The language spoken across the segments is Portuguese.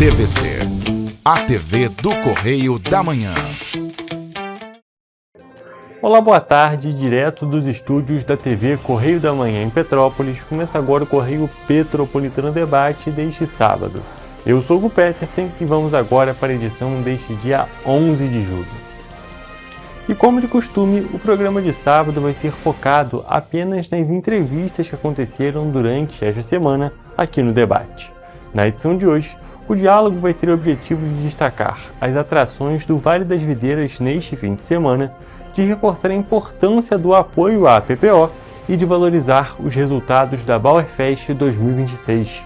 TVC, a TV do Correio da Manhã. Olá, boa tarde. Direto dos estúdios da TV Correio da Manhã em Petrópolis, começa agora o Correio Petropolitano Debate deste sábado. Eu sou o Hugo Petersen e vamos agora para a edição deste dia 11 de julho. E como de costume, o programa de sábado vai ser focado apenas nas entrevistas que aconteceram durante esta semana aqui no debate. Na edição de hoje, o diálogo vai ter o objetivo de destacar as atrações do Vale das Videiras neste fim de semana, de reforçar a importância do apoio à PPO e de valorizar os resultados da Bauerfest 2026.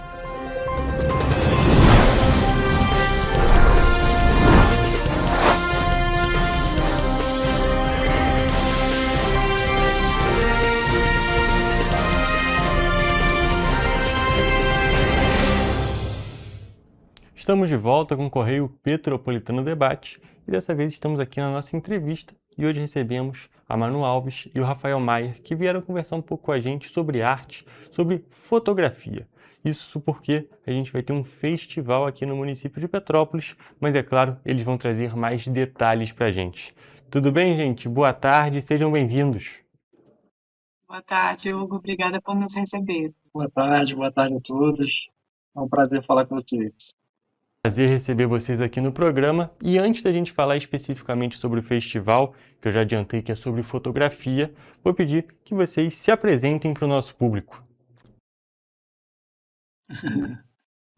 Estamos de volta com o Correio Petropolitano Debate e dessa vez estamos aqui na nossa entrevista e hoje recebemos a Manu Alves e o Rafael Maier, que vieram conversar um pouco com a gente sobre arte, sobre fotografia. Isso porque a gente vai ter um festival aqui no município de Petrópolis, mas é claro, eles vão trazer mais detalhes para a gente. Tudo bem, gente? Boa tarde, sejam bem-vindos. Boa tarde, Hugo. Obrigada por nos receber. Boa tarde a todos. É um prazer falar com vocês. Prazer receber vocês aqui no programa. E antes da gente falar especificamente sobre o festival, que eu já adiantei que é sobre fotografia, vou pedir que vocês se apresentem para o nosso público.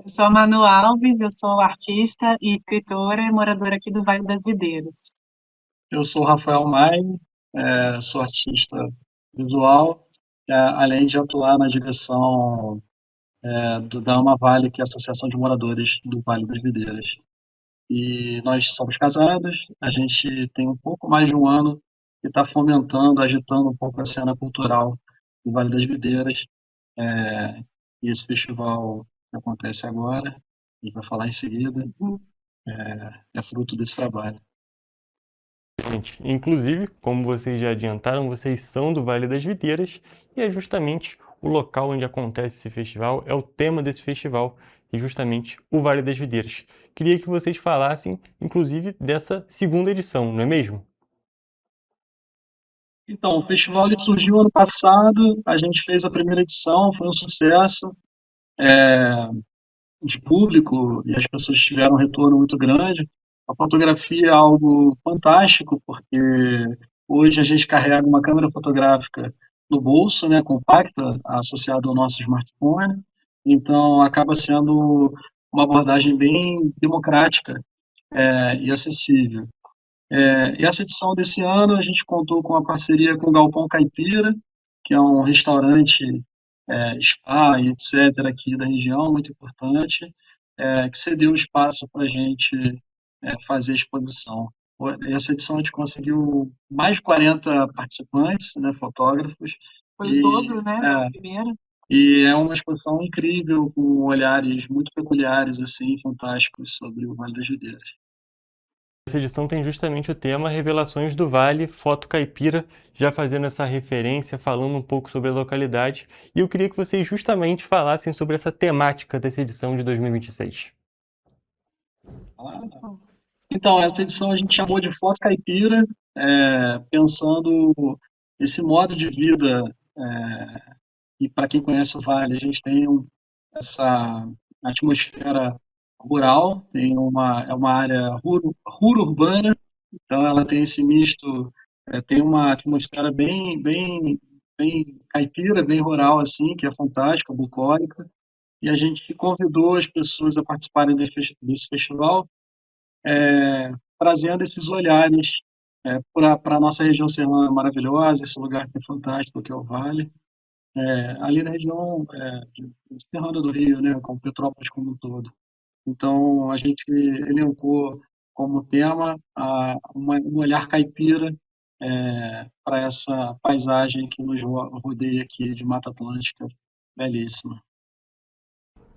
Eu sou a Manu Alves, eu sou artista e escritora e moradora aqui do Vale das Videiras. Eu sou o Rafael Maier, sou artista visual, além de atuar na direção da AmaVale, que é a Associação de Moradores do Vale das Videiras. E nós somos casados, a gente tem um pouco mais de um ano que está fomentando, agitando um pouco a cena cultural do Vale das Videiras. E esse festival que acontece agora, a gente vai falar em seguida, é fruto desse trabalho. Gente, inclusive, como vocês já adiantaram, vocês são do Vale das Videiras e é justamente o local onde acontece esse festival, é o tema desse festival, e justamente o Vale das Videiras. Queria que vocês falassem, inclusive, dessa segunda edição, não é mesmo? Então, o festival ele surgiu ano passado, a gente fez a primeira edição, foi um sucesso de público e as pessoas tiveram um retorno muito grande. A fotografia é algo fantástico, porque hoje a gente carrega uma câmera fotográfica no bolso, né, compacta, associada ao nosso smartphone, então acaba sendo uma abordagem bem democrática e acessível. E essa edição desse ano a gente contou com a parceria com o Galpão Caipira, que é um restaurante, spa e etc. aqui da região, muito importante, que cedeu espaço para a gente fazer a exposição. Essa edição a gente conseguiu mais de 40 participantes, né, fotógrafos. Foi o dobro, né, da primeira. E é uma exposição incrível, com olhares muito peculiares, assim, fantásticos sobre o Vale das Videiras. Essa edição tem justamente o tema Revelações do Vale, Foto Caipira, já fazendo essa referência, falando um pouco sobre a localidade. E eu queria que vocês justamente falassem sobre essa temática dessa edição de 2026. Então, essa edição a gente chamou de Foto Caipira, pensando esse modo de vida, e para quem conhece o Vale, a gente tem essa atmosfera rural, é uma área ruro-urbana, então ela tem esse misto, tem uma atmosfera bem caipira, bem rural, assim, que é fantástica, bucólica, e a gente convidou as pessoas a participarem desse festival, trazendo esses olhares para a nossa região serrana maravilhosa, esse lugar que é fantástico, que é o Vale, ali na região serrana do Rio, né, com Petrópolis como um todo. Então, a gente elencou como tema um olhar caipira para essa paisagem que nos rodeia aqui de Mata Atlântica, belíssima.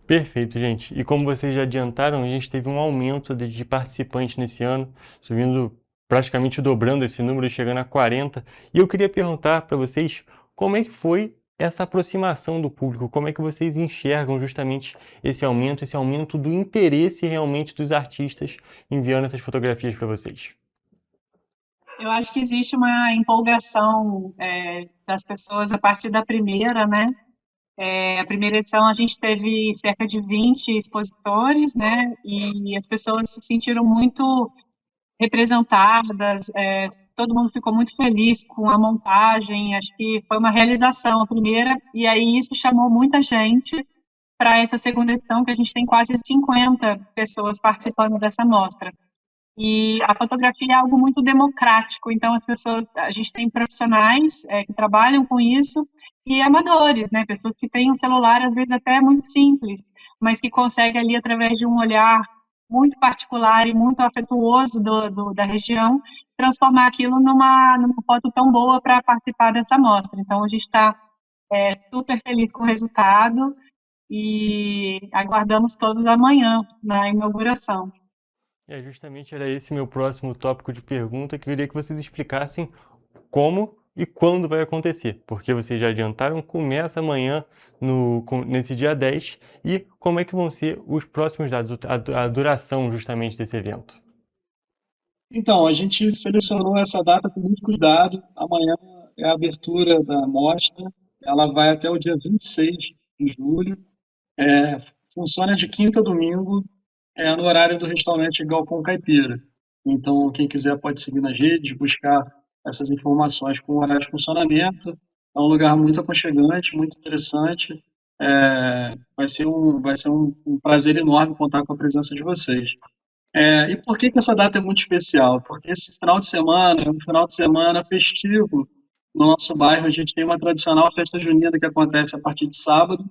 Perfeito, gente. E como vocês já adiantaram, a gente teve um aumento de participantes nesse ano, subindo praticamente dobrando esse número, chegando a 40. E eu queria perguntar para vocês como é que foi essa aproximação do público, como é que vocês enxergam justamente esse aumento do interesse realmente dos artistas enviando essas fotografias para vocês? Eu acho que existe uma empolgação das pessoas a partir da primeira, né? A primeira edição a gente teve cerca de 20 expositores, né? E as pessoas se sentiram muito representadas, todo mundo ficou muito feliz com a montagem, acho que foi uma realização a primeira, e aí isso chamou muita gente para essa segunda edição, que a gente tem quase 50 pessoas participando dessa mostra. E a fotografia é algo muito democrático, então as pessoas, a gente tem profissionais que trabalham com isso e amadores, né, pessoas que têm um celular às vezes até muito simples, mas que conseguem ali através de um olhar muito particular e muito afetuoso da região, transformar aquilo numa foto tão boa para participar dessa mostra. Então a gente está super feliz com o resultado e aguardamos todos amanhã na inauguração. Justamente era esse meu próximo tópico de pergunta, que eu queria que vocês explicassem como e quando vai acontecer, porque vocês já adiantaram, começa amanhã nesse dia 10, e como é que vão ser os próximos dados, a duração justamente desse evento? Então, a gente selecionou essa data com muito cuidado. Amanhã é a abertura da mostra, ela vai até o dia 26 de julho. Funciona de quinta a domingo, no horário do restaurante Galpão Caipira. Então, quem quiser pode seguir nas redes, buscar essas informações com o horário de funcionamento. É um lugar muito aconchegante, muito interessante. Vai ser um prazer enorme contar com a presença de vocês. E por que essa data é muito especial? Porque esse final de semana é um final de semana festivo. No nosso bairro, a gente tem uma tradicional festa junina que acontece a partir de sábado,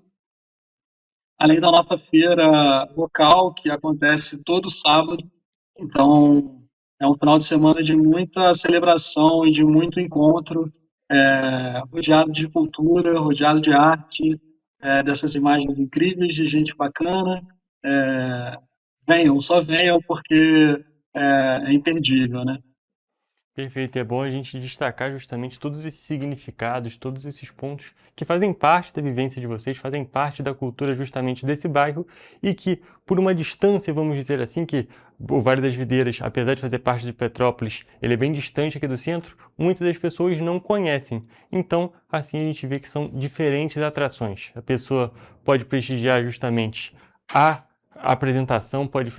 além da nossa feira local, que acontece todo sábado. Então, é um final de semana de muita celebração e de muito encontro, rodeado de cultura, rodeado de arte, dessas imagens incríveis, de gente bacana. Venham, só venham porque é imperdível, né? Perfeito, é bom a gente destacar justamente todos esses significados, todos esses pontos que fazem parte da vivência de vocês, fazem parte da cultura justamente desse bairro, e que, por uma distância, vamos dizer assim, que o Vale das Videiras, apesar de fazer parte de Petrópolis, ele é bem distante aqui do centro, muitas das pessoas não conhecem. Então, assim a gente vê que são diferentes atrações. A pessoa pode prestigiar justamente a apresentação, pode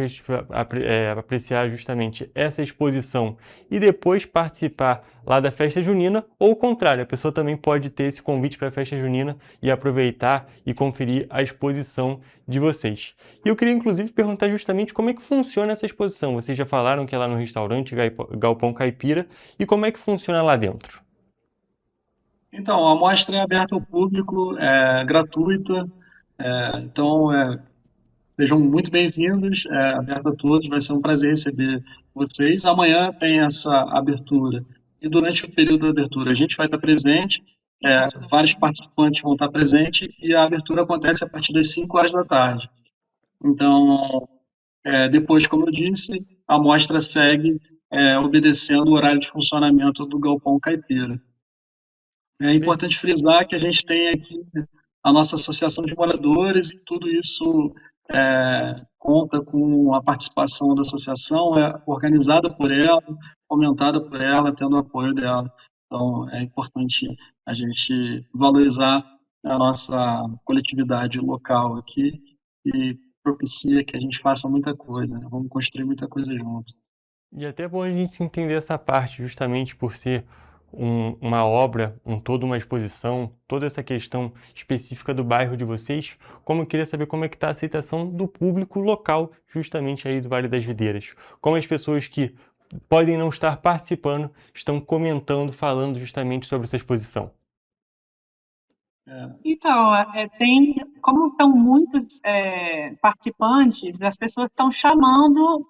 apreciar justamente essa exposição e depois participar lá da festa junina, ou o contrário, a pessoa também pode ter esse convite para a festa junina e aproveitar e conferir a exposição de vocês. E eu queria inclusive perguntar justamente como é que funciona essa exposição. Vocês já falaram que é lá no restaurante Galpão Caipira, e como é que funciona lá dentro? Então, a mostra é aberta ao público, é gratuita, então sejam muito bem-vindos, aberto a todos, vai ser um prazer receber vocês. Amanhã tem essa abertura, e durante o período da abertura a gente vai estar presente, vários participantes vão estar presentes, e a abertura acontece a partir das 5 horas da tarde. Então, depois, como eu disse, a mostra segue obedecendo o horário de funcionamento do Galpão Caipira. É importante frisar que a gente tem aqui a nossa associação de moradores, e tudo isso conta com a participação da associação, organizada por ela, fomentada por ela, tendo o apoio dela. Então, é importante a gente valorizar a nossa coletividade local aqui, e propicia que a gente faça muita coisa, né? Vamos construir muita coisa junto. E até é bom a gente entender essa parte, justamente por ser uma obra, toda uma exposição, toda essa questão específica do bairro de vocês, como eu queria saber como é que está a aceitação do público local, justamente aí do Vale das Videiras. Como as pessoas que podem não estar participando estão comentando, falando justamente sobre essa exposição. Então, como estão muitos participantes, as pessoas estão chamando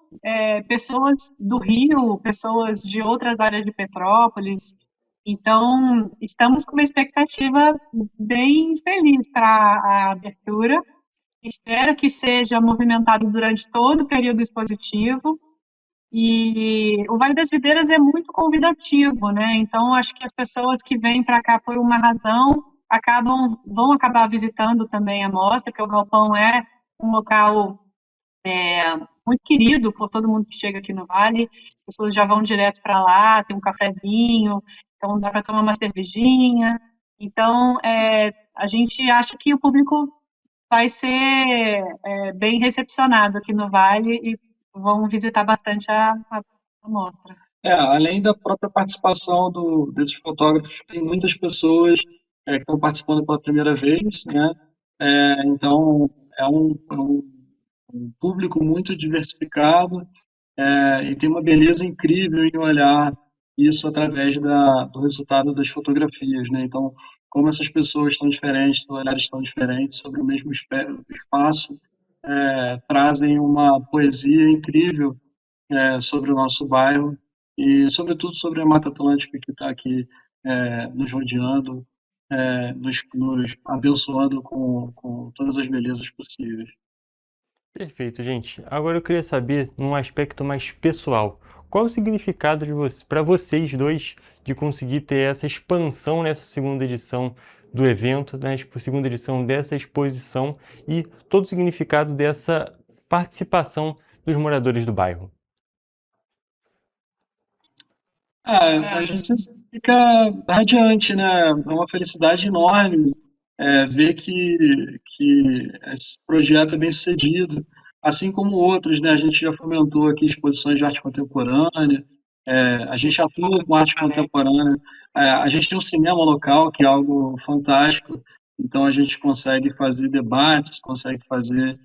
pessoas do Rio, pessoas de outras áreas de Petrópolis. Então, estamos com uma expectativa bem feliz para a abertura. Espero que seja movimentado durante todo o período expositivo. E o Vale das Videiras é muito convidativo, né? Então, acho que as pessoas que vêm para cá por uma razão vão acabar visitando também a mostra, porque o galpão é um local muito querido por todo mundo que chega aqui no Vale. As pessoas já vão direto para lá, tem um cafezinho, então dá para tomar uma cervejinha. Então, a gente acha que o público vai ser bem recepcionado aqui no Vale e vão visitar bastante a mostra. Além da própria participação desses fotógrafos, tem muitas pessoas que estão participando pela primeira vez, né? Então, um público muito diversificado e tem uma beleza incrível em olhar isso através do resultado das fotografias, né? Então, como essas pessoas estão diferentes, os olhares estão diferentes sobre o mesmo espaço, trazem uma poesia incrível sobre o nosso bairro e, sobretudo, sobre a Mata Atlântica que está aqui nos rodeando, nos abençoando com todas as belezas possíveis. Perfeito, gente. Agora eu queria saber, num aspecto mais pessoal, qual o significado para vocês dois de conseguir ter essa expansão nessa segunda edição do evento, na segunda edição dessa exposição e todo o significado dessa participação dos moradores do bairro? A gente fica radiante, né? É uma felicidade enorme ver que esse projeto é bem sucedido, assim como outros, né? A gente já fomentou aqui exposições de arte contemporânea, a gente atua com arte contemporânea, a gente tem um cinema local, que é algo fantástico, então a gente consegue fazer debates, consegue fazer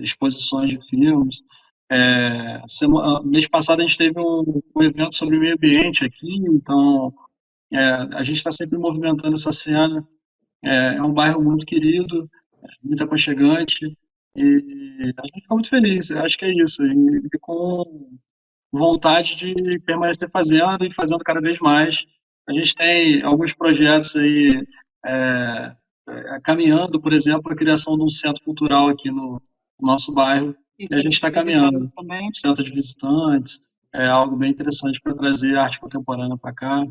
exposições de filmes. Mês passado a gente teve um evento sobre meio ambiente aqui, então a gente está sempre movimentando essa cena. É um bairro muito querido, muito aconchegante, e a gente fica muito feliz. Eu acho que é isso, e com vontade de permanecer fazendo e fazendo cada vez mais. A gente tem alguns projetos aí caminhando, por exemplo, a criação de um centro cultural aqui no nosso bairro, e a gente está caminhando. Um centro de visitantes, é algo bem interessante para trazer arte contemporânea para cá,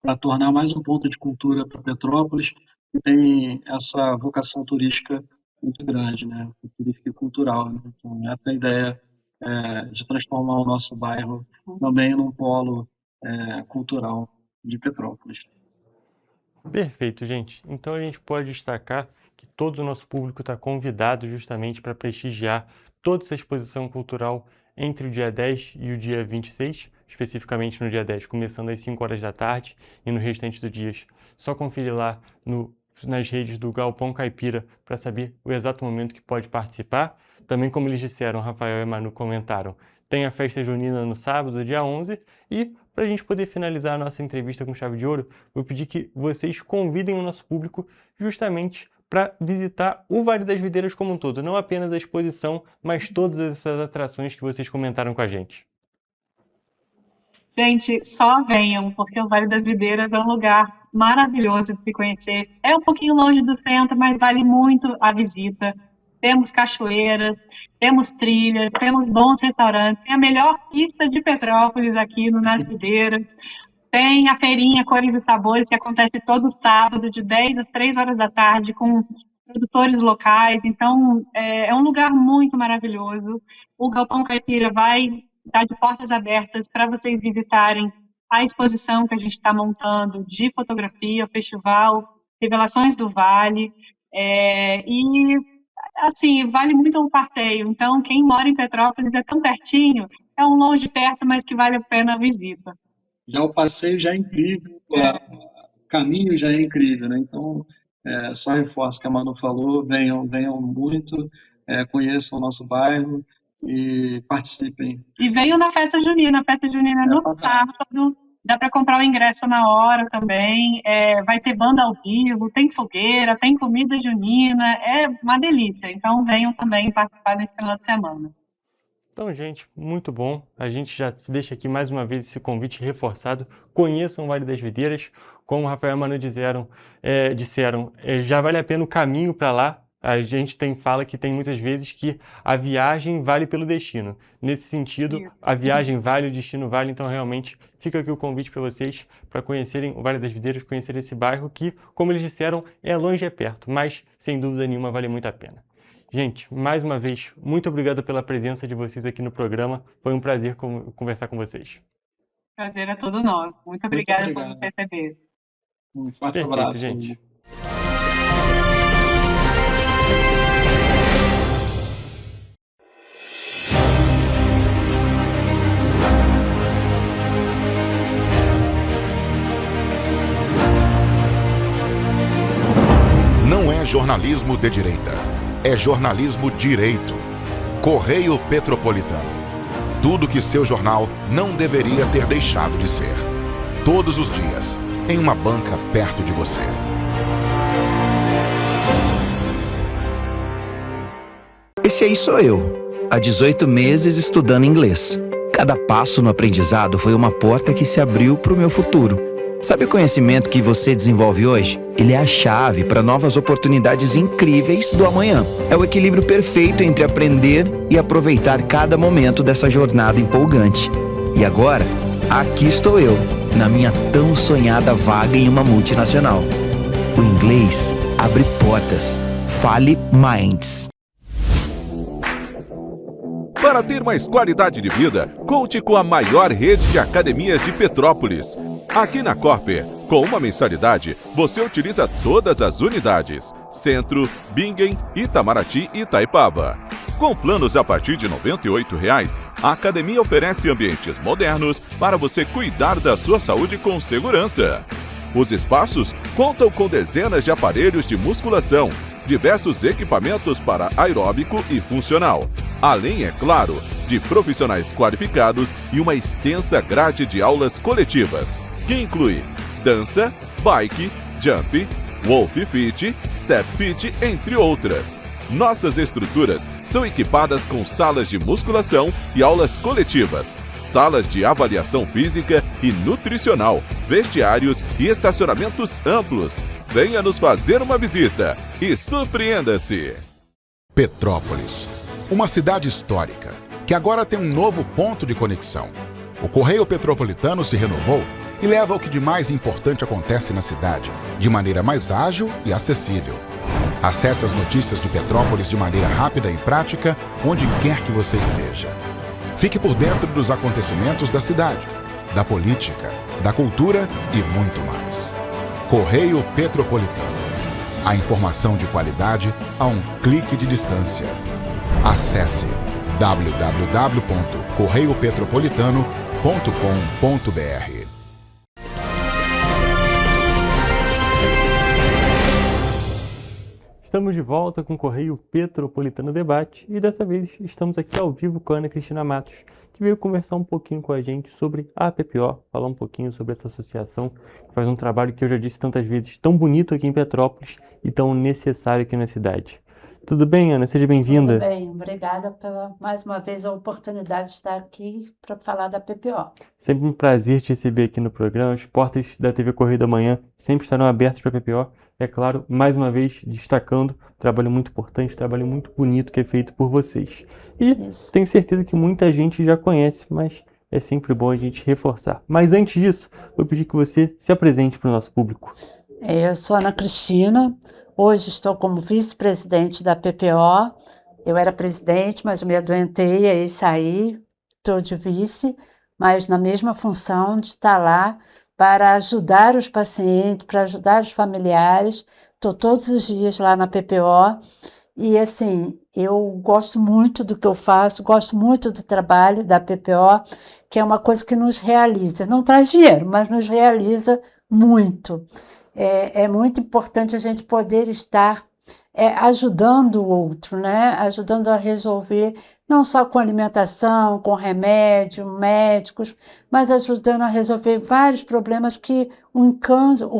para tornar mais um ponto de cultura para Petrópolis, que tem essa vocação turística muito grande, né? Turística e cultural. Né? Então, essa é a ideia de transformar o nosso bairro também num polo cultural de Petrópolis. Perfeito, gente. Então a gente pode destacar que todo o nosso público está convidado justamente para prestigiar toda essa exposição cultural entre o dia 10 e o dia 26, especificamente no dia 10, começando às 5 horas da tarde e no restante dos dias. Só conferir lá nas redes do Galpão Caipira para saber o exato momento que pode participar. Também, como eles disseram, Rafael e Manu comentaram, tem a festa junina no sábado, dia 11, e para a gente poder finalizar a nossa entrevista com chave de ouro, vou pedir que vocês convidem o nosso público justamente para visitar o Vale das Videiras como um todo, não apenas a exposição, mas todas essas atrações que vocês comentaram com a gente. Gente, só venham, porque o Vale das Videiras é um lugar maravilhoso de se conhecer. É um pouquinho longe do centro, mas vale muito a visita. Temos cachoeiras, temos trilhas, temos bons restaurantes, tem a melhor pizza de Petrópolis aqui nas Videiras, tem a feirinha Cores e Sabores, que acontece todo sábado, de 10 às 3 horas da tarde, com produtores locais, então é um lugar muito maravilhoso. O Galpão Caipira vai estar de portas abertas para vocês visitarem a exposição que a gente está montando de fotografia, o festival Revelações do Vale, e assim, vale muito um passeio. Então, quem mora em Petrópolis é tão pertinho, é um longe perto, mas que vale a pena a visita. Já o passeio já é incrível, o caminho já é incrível, né? Então, só reforço o que a Manu falou, venham muito, conheçam o nosso bairro e participem. E venham na festa junina, no sábado, dá para comprar o ingresso na hora também, vai ter banda ao vivo, tem fogueira, tem comida junina, é uma delícia. Então venham também participar desse final de semana. Então, gente, muito bom. A gente já deixa aqui mais uma vez esse convite reforçado. Conheçam o Vale das Videiras. Como o Rafael e a Manu disseram, já vale a pena o caminho para lá, A gente fala que tem muitas vezes que a viagem vale pelo destino. Nesse sentido, a viagem vale, o destino vale, então realmente fica aqui o convite para vocês, para conhecerem o Vale das Videiras, conhecerem esse bairro que, como eles disseram, é longe e é perto, mas sem dúvida nenhuma vale muito a pena. Gente, mais uma vez, muito obrigado pela presença de vocês aqui no programa. Foi um prazer conversar com vocês. Prazer é todo nosso. Muito obrigada por nos receber. Um forte Perfeito, abraço. gente. Não é jornalismo de direita, é jornalismo direito. Correio Petropolitano. Tudo que seu jornal não deveria ter deixado de ser. Todos os dias, em uma banca perto de você. Esse aí sou eu, há 18 meses estudando inglês. Cada passo no aprendizado foi uma porta que se abriu para o meu futuro. Sabe o conhecimento que você desenvolve hoje? Ele é a chave para novas oportunidades incríveis do amanhã. É o equilíbrio perfeito entre aprender e aproveitar cada momento dessa jornada empolgante. E agora, aqui estou eu, na minha tão sonhada vaga em uma multinacional. O inglês abre portas. Fale Minds. Para ter mais qualidade de vida, conte com a maior rede de academias de Petrópolis. Aqui na Corper, com uma mensalidade, você utiliza todas as unidades: Centro, Bingen, Itamaraty e Itaipava. Com planos a partir de R$ 98,00, a academia oferece ambientes modernos para você cuidar da sua saúde com segurança. Os espaços contam com dezenas de aparelhos de musculação, diversos equipamentos para aeróbico e funcional, além, é claro, de profissionais qualificados e uma extensa grade de aulas coletivas, que inclui dança, bike, jump, wolf fit, step fit, entre outras. Nossas estruturas são equipadas com salas de musculação e aulas coletivas, salas de avaliação física e nutricional, vestiários e estacionamentos amplos. Venha nos fazer uma visita e surpreenda-se! Petrópolis, uma cidade histórica, que agora tem um novo ponto de conexão. O Correio Petropolitano se renovou e leva o que de mais importante acontece na cidade, de maneira mais ágil e acessível. Acesse as notícias de Petrópolis de maneira rápida e prática, onde quer que você esteja. Fique por dentro dos acontecimentos da cidade, da política, da cultura e muito mais. Correio Petropolitano. A informação de qualidade a um clique de distância. Acesse www.correiopetropolitano.com.br. Estamos de volta com o Correio Petropolitano Debate e dessa vez estamos aqui ao vivo com a Ana Cristina Matos, que veio conversar um pouquinho com a gente sobre a PPO, falar um pouquinho sobre essa associação que faz um trabalho que eu já disse tantas vezes, tão bonito aqui em Petrópolis e tão necessário aqui na cidade. Tudo bem, Ana? Seja bem-vinda. Tudo bem, obrigada pela, mais uma vez, a oportunidade de estar aqui para falar da PPO. Sempre um prazer te receber aqui no programa. As portas da TV Correio da Manhã sempre estarão abertas para a PPO. É claro, mais uma vez, destacando um trabalho muito importante, um trabalho muito bonito que é feito por vocês. E Isso. tenho certeza que muita gente já conhece, mas é sempre bom a gente reforçar. Mas antes disso, vou pedir que você se apresente para o nosso público. Eu sou Ana Cristina, hoje estou como vice-presidente da PPO. Eu era presidente, mas me adoentei, aí saí, estou de vice, mas na mesma função de estar lá para ajudar os pacientes, para ajudar os familiares. Estou todos os dias lá na PPO e, assim, eu gosto muito do que eu faço, gosto muito do trabalho da PPO, que é uma coisa que nos realiza. Não traz dinheiro, mas nos realiza muito. É muito importante a gente poder estar ajudando o outro, né? Ajudando a resolver, não só com alimentação, com remédio, médicos, mas ajudando a resolver vários problemas que o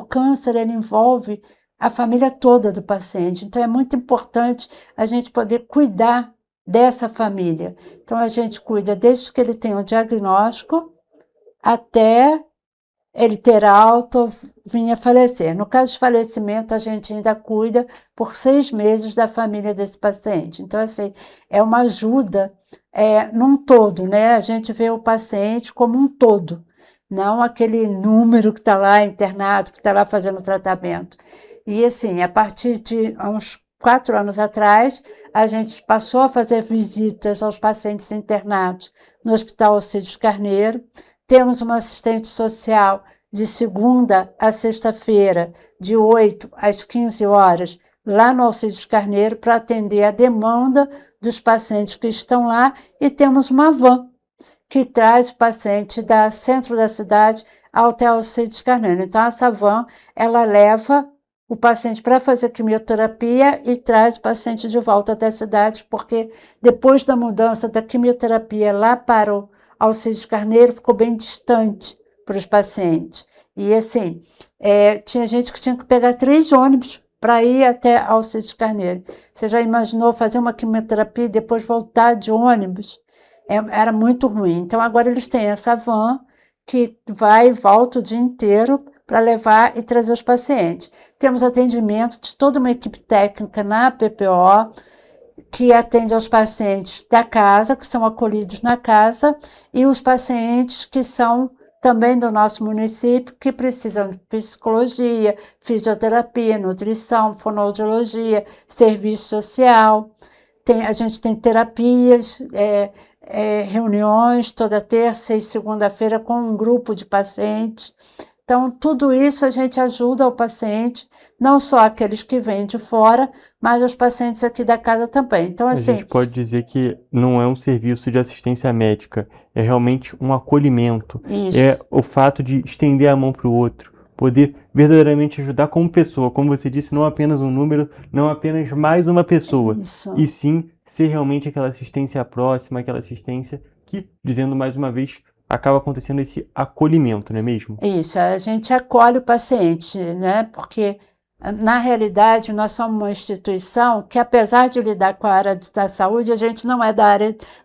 câncer ele envolve a família toda do paciente. Então, é muito importante a gente poder cuidar dessa família. Então, a gente cuida desde que ele tem o diagnóstico até ele ter alta ou vinha falecer. No caso de falecimento, a gente ainda cuida por 6 meses da família desse paciente. Então, assim, é uma ajuda num todo, né? A gente vê o paciente como um todo, não aquele número que está lá internado, que está lá fazendo tratamento. E, assim, a partir de uns 4 anos atrás, a gente passou a fazer visitas aos pacientes internados no Hospital Alcides Carneiro. Temos uma assistente social de segunda a sexta-feira, de 8 às 15 horas, lá no Alcides Carneiro, para atender a demanda dos pacientes que estão lá, e temos uma van que traz o paciente do centro da cidade até Alcides Carneiro. Então, essa van, ela leva o paciente para fazer quimioterapia e traz o paciente de volta até a cidade, porque depois da mudança da quimioterapia lá para o Alcides Carneiro, ficou bem distante para os pacientes. E assim, tinha gente que tinha que pegar 3 ônibus para ir até Alcides Carneiro. Você já imaginou fazer uma quimioterapia e depois voltar de ônibus? Era muito ruim. Então, agora eles têm essa van que vai e volta o dia inteiro para levar e trazer os pacientes. Temos atendimento de toda uma equipe técnica na PPO, que atende aos pacientes da casa, que são acolhidos na casa, e os pacientes que são também do nosso município, que precisam de psicologia, fisioterapia, nutrição, fonoaudiologia, serviço social. A gente tem terapias, reuniões toda terça e segunda-feira com um grupo de pacientes. Então, tudo isso a gente ajuda o paciente, não só aqueles que vêm de fora, mas os pacientes aqui da casa também. Então, assim, A gente pode dizer que não é um serviço de assistência médica, é realmente um acolhimento. isso. É o fato de estender a mão para o outro, poder verdadeiramente ajudar como pessoa, como você disse, não apenas um número, não apenas mais uma pessoa, Isso. e sim ser realmente aquela assistência próxima, aquela assistência que, dizendo mais uma vez, acaba acontecendo esse acolhimento, não é mesmo? Isso, a gente acolhe o paciente, né? Porque, na realidade, nós somos uma instituição que, apesar de lidar com a área da saúde, a gente não é da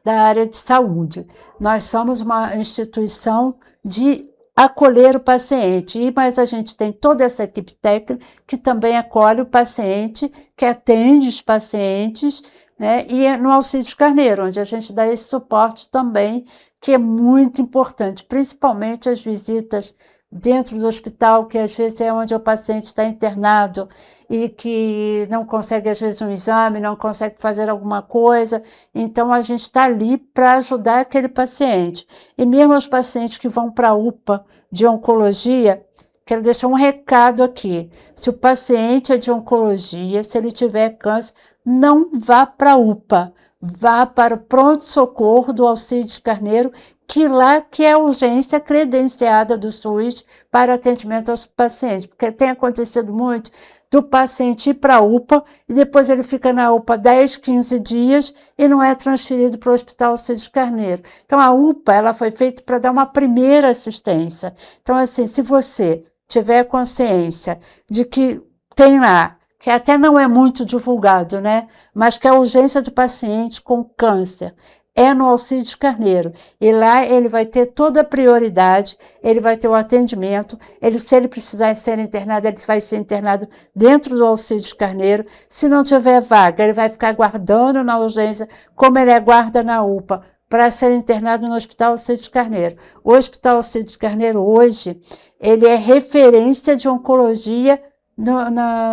área de saúde. Nós somos uma instituição de acolher o paciente, mas a gente tem toda essa equipe técnica que também acolhe o paciente, que atende os pacientes, né? E é no Alcides Carneiro, onde a gente dá esse suporte também, que é muito importante, principalmente as visitas dentro do hospital, que às vezes é onde o paciente está internado e que não consegue, às vezes, um exame, não consegue fazer alguma coisa. Então, a gente está ali para ajudar aquele paciente. E mesmo os pacientes que vão para a UPA de oncologia, quero deixar um recado aqui. Se o paciente é de oncologia, se ele tiver câncer, não vá para a UPA. Vá para o pronto-socorro do Alcides Carneiro, que lá que é a urgência credenciada do SUS para atendimento aos pacientes, porque tem acontecido muito do paciente ir para a UPA e depois ele fica na UPA 10, 15 dias e não é transferido para o Hospital Alcides Carneiro. Então, a UPA ela foi feita para dar uma primeira assistência. Então, assim, se você tiver consciência de que tem lá, que até não é muito divulgado, né? Mas que a urgência do paciente com câncer é no Alcides Carneiro. E lá ele vai ter toda a prioridade, ele vai ter o atendimento, se ele precisar ser internado, ele vai ser internado dentro do Alcides Carneiro. Se não tiver vaga, ele vai ficar aguardando na urgência, como ele aguarda na UPA, para ser internado no Hospital Alcides Carneiro. O Hospital Alcides Carneiro hoje, ele é referência de oncologia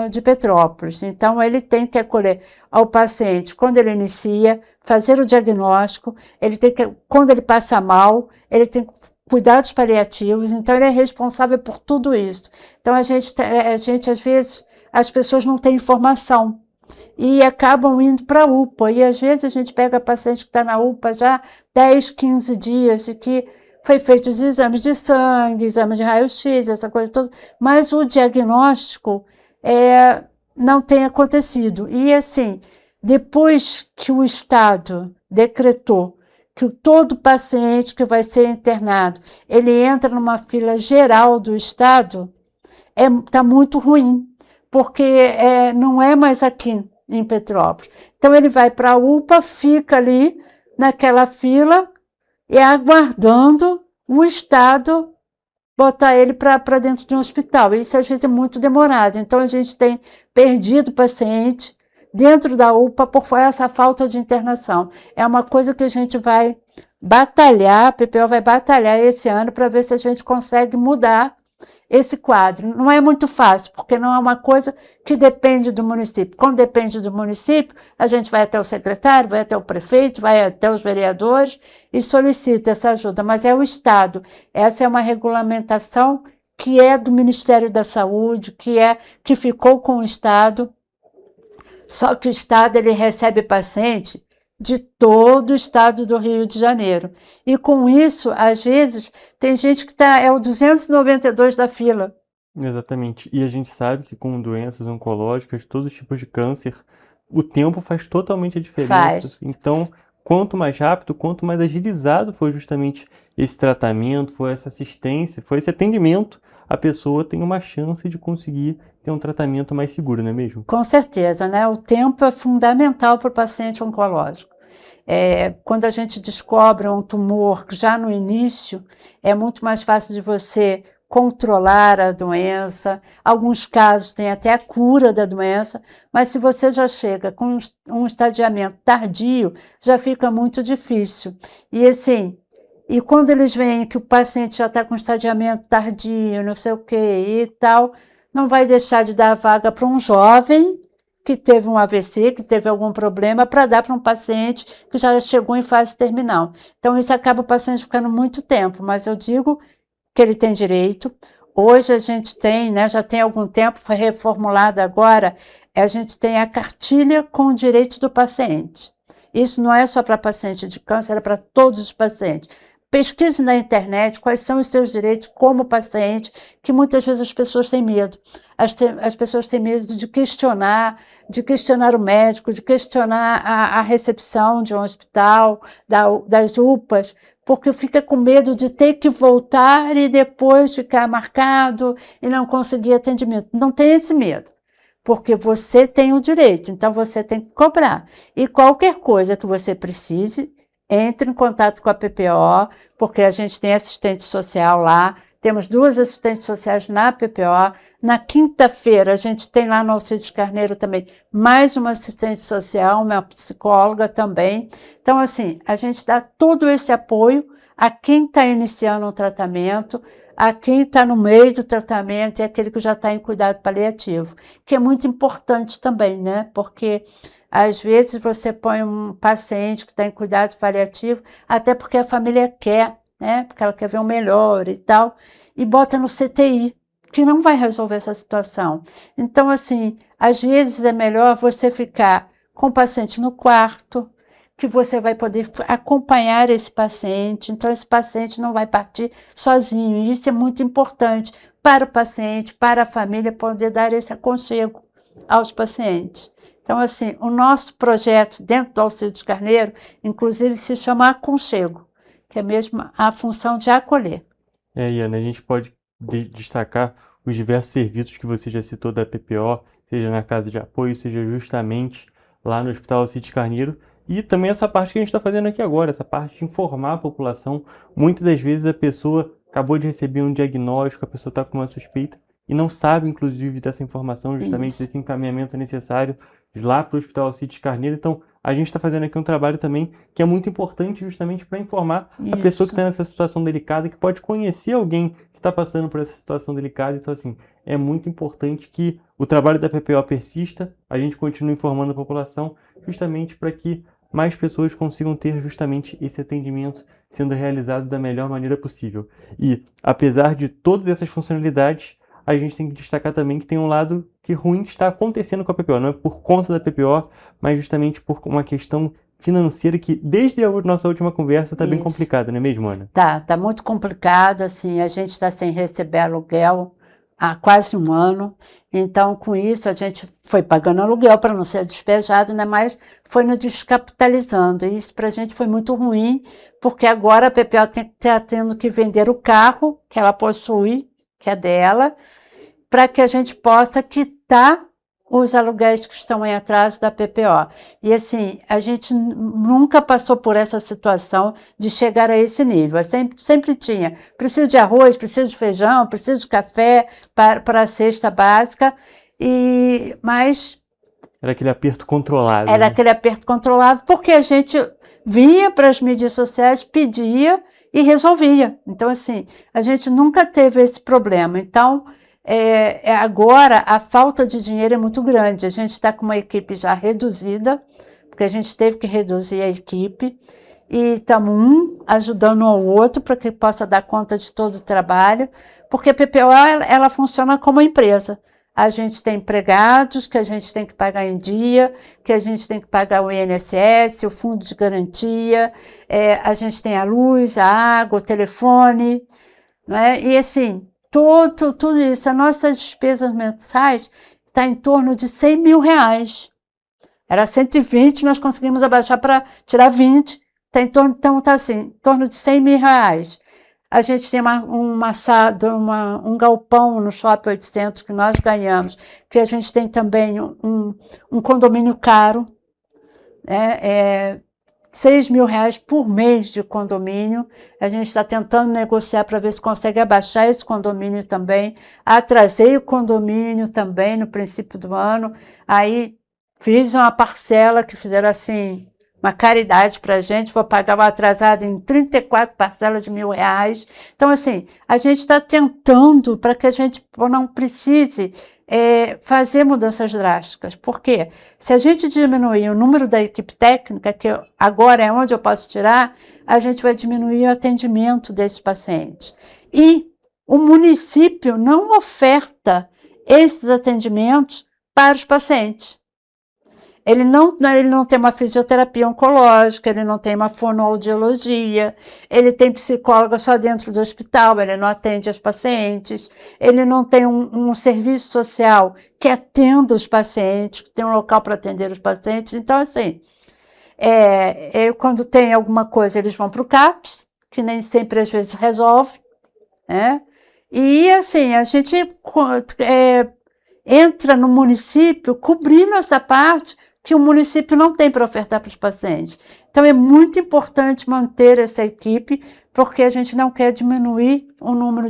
de Petrópolis. Então, ele tem que acolher ao paciente quando ele inicia, fazer o diagnóstico, ele tem que, quando ele passa mal, ele tem cuidados paliativos, então ele é responsável por tudo isso. Então, a gente às vezes, as pessoas não têm informação e acabam indo para a UPA, e às vezes a gente pega paciente que está na UPA já 10, 15 dias e que foi feito os exames de sangue, exame de raio-x, essa coisa toda, mas o diagnóstico não tem acontecido. E assim, depois que o Estado decretou que todo paciente que vai ser internado, ele entra numa fila geral do Estado, está muito ruim, porque não é mais aqui em Petrópolis. Então ele vai para a UPA, fica ali naquela fila, e aguardando o Estado botar ele para dentro de um hospital. Isso às vezes é muito demorado. Então a gente tem perdido paciente dentro da UPA por essa falta de internação. É uma coisa que a gente vai batalhar, a PPO vai batalhar esse ano para ver se a gente consegue mudar esse quadro. Não é muito fácil, porque não é uma coisa que depende do município. Quando depende do município, a gente vai até o secretário, vai até o prefeito, vai até os vereadores e solicita essa ajuda, mas é o Estado. Essa é uma regulamentação que é do Ministério da Saúde, que ficou com o Estado, só que o Estado ele recebe paciente de todo o estado do Rio de Janeiro. E com isso, às vezes, tem gente que é o 292 da fila. Exatamente. E a gente sabe que com doenças oncológicas, todos os tipos de câncer, o tempo faz totalmente a diferença. Faz. Então, quanto mais rápido, quanto mais agilizado foi justamente esse tratamento, foi essa assistência, foi esse atendimento, a pessoa tem uma chance de conseguir ter um tratamento mais seguro, não é mesmo? Com certeza, né? O tempo é fundamental para o paciente oncológico. Quando a gente descobre um tumor já no início, é muito mais fácil de você controlar a doença. Alguns casos tem até a cura da doença, mas se você já chega com um estadiamento tardio, já fica muito difícil. E assim, e quando eles veem que o paciente já está com estadiamento tardio, não sei o que e tal, não vai deixar de dar vaga para um jovem que teve um AVC, que teve algum problema, para dar para um paciente que já chegou em fase terminal. Então, isso acaba o paciente ficando muito tempo, mas eu digo que ele tem direito. Hoje a gente tem, né, já tem algum tempo, foi reformulada agora, a gente tem a cartilha com o direito do paciente. Isso não é só para paciente de câncer, é para todos os pacientes. Pesquise na internet quais são os seus direitos como paciente, que muitas vezes as pessoas têm medo. As pessoas têm medo de questionar o médico, de questionar a recepção de um hospital, das UPAs, porque fica com medo de ter que voltar e depois ficar marcado e não conseguir atendimento. Não tem esse medo, porque você tem o direito, então você tem que cobrar. E qualquer coisa que você precise, entre em contato com a PPO, porque a gente tem assistente social lá, temos 2 assistentes sociais na PPO. Na quinta-feira, a gente tem lá no Alcides Carneiro também mais uma assistente social, uma psicóloga também. Então, assim, a gente dá todo esse apoio a quem está iniciando um tratamento, a quem está no meio do tratamento e aquele que já está em cuidado paliativo, que é muito importante também, né? Porque às vezes você põe um paciente que está em cuidado paliativo, até porque a família quer, né? Porque ela quer ver o melhor e tal, e bota no CTI, que não vai resolver essa situação. Então, assim, às vezes é melhor você ficar com o paciente no quarto, que você vai poder acompanhar esse paciente, então esse paciente não vai partir sozinho, e isso é muito importante para o paciente, para a família, poder dar esse aconchego aos pacientes. Então, assim, o nosso projeto dentro do Alcides Carneiro, inclusive, se chama Aconchego, que é mesmo a função de acolher. Iana, a gente pode destacar os diversos serviços que você já citou da PPO, seja na casa de apoio, seja justamente lá no Hospital Alcides Carneiro, e também essa parte que a gente está fazendo aqui agora, essa parte de informar a população. Muitas das vezes a pessoa acabou de receber um diagnóstico, a pessoa está com uma suspeita e não sabe, inclusive, dessa informação, justamente desse encaminhamento necessário lá para o Hospital Alcides Carneiro. Então, a gente está fazendo aqui um trabalho também que é muito importante justamente para informar a pessoa que está nessa situação delicada, que pode conhecer alguém que está passando por essa situação delicada. Então, assim, é muito importante que o trabalho da PPO persista, a gente continue informando a população, justamente para que mais pessoas consigam ter justamente esse atendimento sendo realizado da melhor maneira possível. E, apesar de todas essas funcionalidades, a gente tem que destacar também que tem um lado que ruim que está acontecendo com a PPO. Não é por conta da PPO, mas justamente por uma questão financeira que, desde a nossa última conversa, está bem complicada, não é mesmo, Ana? Tá muito complicado, assim, a gente está sem receber aluguel há quase um ano, então com isso a gente foi pagando aluguel para não ser despejado, né? Mas foi nos descapitalizando, e isso para a gente foi muito ruim, porque agora a PPO está tendo que vender o carro que ela possui, que é dela, para que a gente possa quitar os aluguéis que estão em atraso da PPO. E assim, a gente nunca passou por essa situação de chegar a esse nível. Sempre tinha, preciso de arroz, preciso de feijão, preciso de café para a cesta básica, mas... Era aquele aperto controlado. Era aquele aperto controlado, porque a gente vinha para as mídias sociais, pedia e resolvia. Então, assim, a gente nunca teve esse problema. Então, agora a falta de dinheiro é muito grande. A gente está com uma equipe já reduzida, porque a gente teve que reduzir a equipe, e estamos ajudando um ao outro para que possa dar conta de todo o trabalho, porque a PPO ela funciona como empresa. A gente tem empregados que a gente tem que pagar em dia, que a gente tem que pagar o INSS, o fundo de garantia, a gente tem a luz, a água, o telefone, né? E assim, tudo isso, as nossas despesas mensais está em torno de 100 mil reais. Era 120, nós conseguimos abaixar para tirar 20, então está assim, em torno de 100 mil reais. A gente tem um galpão no Shopping 800 que nós ganhamos, que a gente tem também um condomínio caro, 6 mil reais por mês de condomínio. A gente está tentando negociar para ver se consegue abaixar esse condomínio também. Atrasei o condomínio também no princípio do ano. Aí fiz uma parcela que fizeram assim, uma caridade para a gente, vou pagar o atrasado em 34 parcelas de R$1.000. Então, assim, a gente está tentando para que a gente não precise fazer mudanças drásticas. Por quê? Se a gente diminuir o número da equipe técnica, que agora é onde eu posso tirar, a gente vai diminuir o atendimento desses pacientes. E o município não oferta esses atendimentos para os pacientes. Ele não tem uma fisioterapia oncológica, ele não tem uma fonoaudiologia, ele tem psicóloga só dentro do hospital, ele não atende as pacientes, ele não tem um serviço social que atenda os pacientes, que tem um local para atender os pacientes. Então, assim, quando tem alguma coisa, eles vão para o CAPS, que nem sempre às vezes resolve, né? E, assim, a gente entra no município cobrindo essa parte que o município não tem para ofertar para os pacientes. Então, é muito importante manter essa equipe, porque a gente não quer diminuir o número